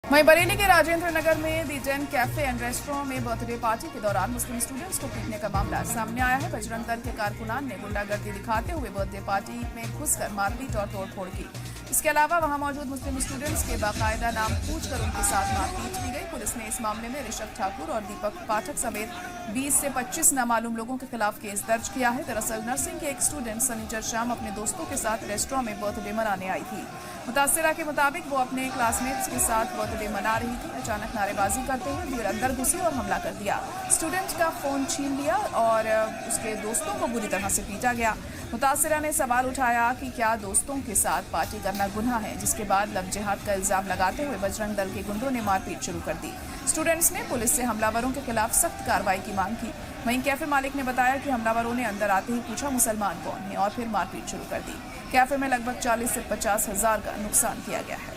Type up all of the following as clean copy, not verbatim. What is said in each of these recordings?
वहीं बरेली के राजेंद्र नगर में दी जेन कैफे एंड रेस्टोरेंट में बर्थडे पार्टी के दौरान मुस्लिम स्टूडेंट्स को पीटने का मामला सामने आया है। बजरंग दल के कारकुनान ने गुंडागर्दी दिखाते हुए बर्थडे पार्टी में घुसकर मारपीट और तोड़फोड़ की। इसके अलावा वहां मौजूद मुस्लिम स्टूडेंट्स के बाकायदा नाम पूछकर उनके साथ मारपीट की गई। पुलिस ने इस मामले में ऋषभ ठाकुर और दीपक पाठक समेत 20 से 25 नामालूम लोगों के खिलाफ केस दर्ज किया है। दरअसल नर्सिंग के एक स्टूडेंट शनिचर शाम अपने दोस्तों के साथ रेस्टोरेंट में बर्थडे मनाने आई थी। मुतासिरा के मुताबिक वो अपने क्लासमेट्स के साथ बर्थडे मना रही थी। अचानक नारेबाजी करते हुए भीड़ अंदर घुसी और हमला कर दिया। स्टूडेंट का फोन छीन लिया और उसके दोस्तों को बुरी तरह से पीटा गया। मुतासिरा ने सवाल उठाया कि क्या दोस्तों के साथ पार्टी करना गुनाह है, जिसके बाद लव जिहाद का इल्जाम लगाते हुए बजरंग दल के गुंडों ने मारपीट शुरू कर दी। स्टूडेंट्स ने पुलिस से हमलावरों के खिलाफ सख्त कार्रवाई की मांग की। वहीं कैफे मालिक ने बताया कि हमलावरों ने अंदर आते ही पूछा मुसलमान कौन है और फिर मारपीट शुरू कर दी। कैफे में लगभग 40 से 50 हजार का नुकसान किया गया है।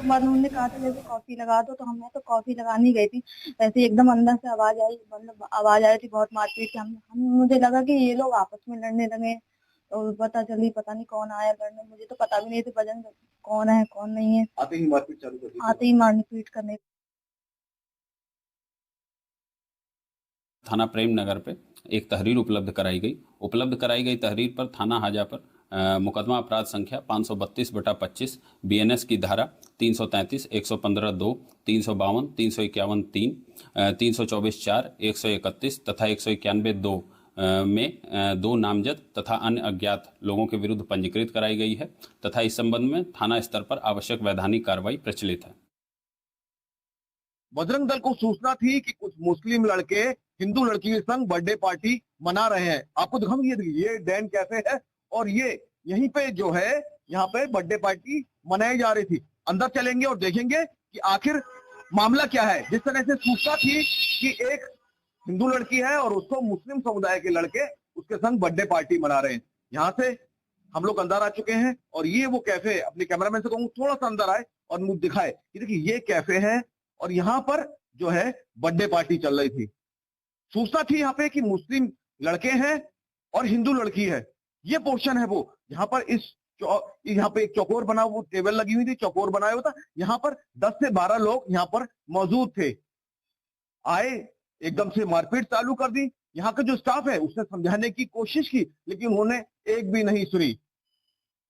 बाद उन्होंने कहा था जैसे कॉफी लगा दो, तो हमने तो कॉफी लगाने गई थी, ऐसे एकदम अंदर से आवाज आई, मतलब आवाज आ रही थी बहुत मारपीट। मुझे लगा कि ये लोग आपस में लड़ने लगे और पता नहीं कौन आया लड़ने। मुझे तो पता भी नहीं था बजरंग कौन है कौन नहीं है। आते ही मारपीट चालू कर दी। आते ही मारपीट करने। थाना प्रेम नगर पे एक तहरीर उपलब्ध कराई गई तहरीर पर थाना हाजा पर मुकदमा अपराध संख्या 532/25 बीएनएस की धारा 333, 115(2), 352, 351(3), 324(4), 131 तथा 191(2) में 2 नामजद तथा अन्य अज्ञात लोगों के विरुद्ध पंजीकृत कराई गई है तथा इस संबंध में थाना स्तर पर आवश्यक वैधानिक कार्रवाई प्रचलित है। बजरंग दल को सूचना थी कि कुछ मुस्लिम लड़के हिंदू लड़की के संग बर्थडे पार्टी मना रहे हैं। आपको दिखाऊं, ये डैन कैफे है और ये यहीं पे जो है यहाँ पे बर्थडे पार्टी मनाई जा रही थी। अंदर चलेंगे और देखेंगे कि आखिर मामला क्या है। जिस तरह से सूचना थी कि एक हिंदू लड़की है और उसको मुस्लिम समुदाय के लड़के उसके संग बर्थडे पार्टी मना रहे हैं। यहाँ से हम लोग अंदर आ चुके हैं और ये वो कैफे, अपने कैमरामैन से कहूँ थोड़ा सा अंदर आए और मुझे दिखाए कि देखिए ये कैफे है और यहाँ पर जो है बर्थडे पार्टी चल रही थी। सूचना थी यहाँ पे कि मुस्लिम लड़के हैं और हिंदू लड़की है। ये पोर्शन है वो यहाँ पर यहाँ पे एक चौकोर बना हुआ, टेबल लगी हुई थी, चौकोर बनाया हुआ था। यहाँ पर 10 से 12 लोग यहाँ पर मौजूद थे। आए, एकदम से मारपीट चालू कर दी। यहाँ का जो स्टाफ है उसने समझाने की कोशिश की लेकिन उन्होंने एक भी नहीं सुनी।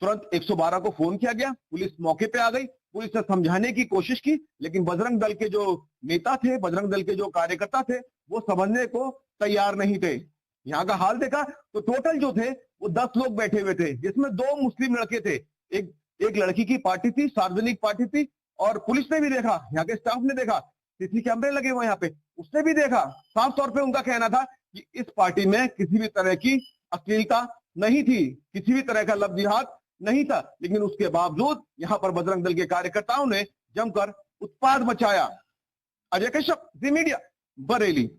तुरंत 112 को फोन किया गया, पुलिस मौके पे आ गई। पुलिस ने समझाने की कोशिश की लेकिन बजरंग दल के जो नेता थे, बजरंग दल के जो कार्यकर्ता थे, वो समझने को तैयार नहीं थे। यहाँ का हाल देखा तो टोटल जो थे वो 10 लोग बैठे हुए थे, जिसमें 2 मुस्लिम लड़के थे। एक लड़की की पार्टी थी, सार्वजनिक पार्टी थी और पुलिस ने भी देखा, यहाँ के स्टाफ ने देखा, सीसी कैमरे लगे हुए यहाँ पे, उसने भी देखा। साफ तौर पे उनका कहना था कि इस पार्टी में किसी भी तरह की अश्लीलता नहीं थी, किसी भी तरह का लव जिहाद नहीं था, लेकिन उसके बावजूद यहाँ पर बजरंग दल के कार्यकर्ताओं ने जमकर उत्पाद मचाया। अजय कश्यप, जी मीडिया, बरेली।